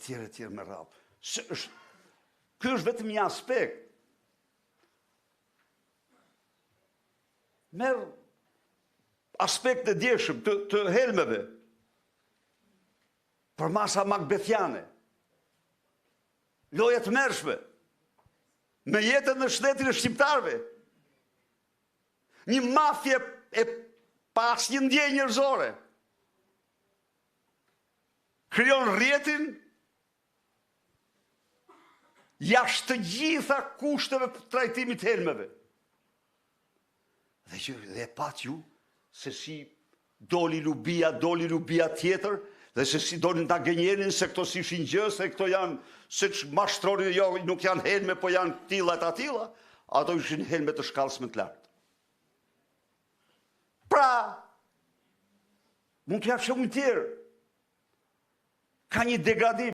tjerë me radhë. Ky është vetëm një aspekt. Merë aspekt e djeshëm të helmeve, për masa Macbethiane, lojet mërshme, me jetën në shtetin e shqiptarve, një mafje e pas një ndjenjë njerëzore, krijon rrjetin jashtë të gjitha kushteve të trajtimit helmeve. Dhe e pat ju se si doli lubia tjetër, dhe se si doli nga gënjerin se këto si ishin gjë, se këto janë, se që mashtronin, jo, nuk janë helme, po janë tilla e atilla, ato ishin helme të shkallës më të lartë. Pra, mund të japë shumë tjerë. Ka një degradim.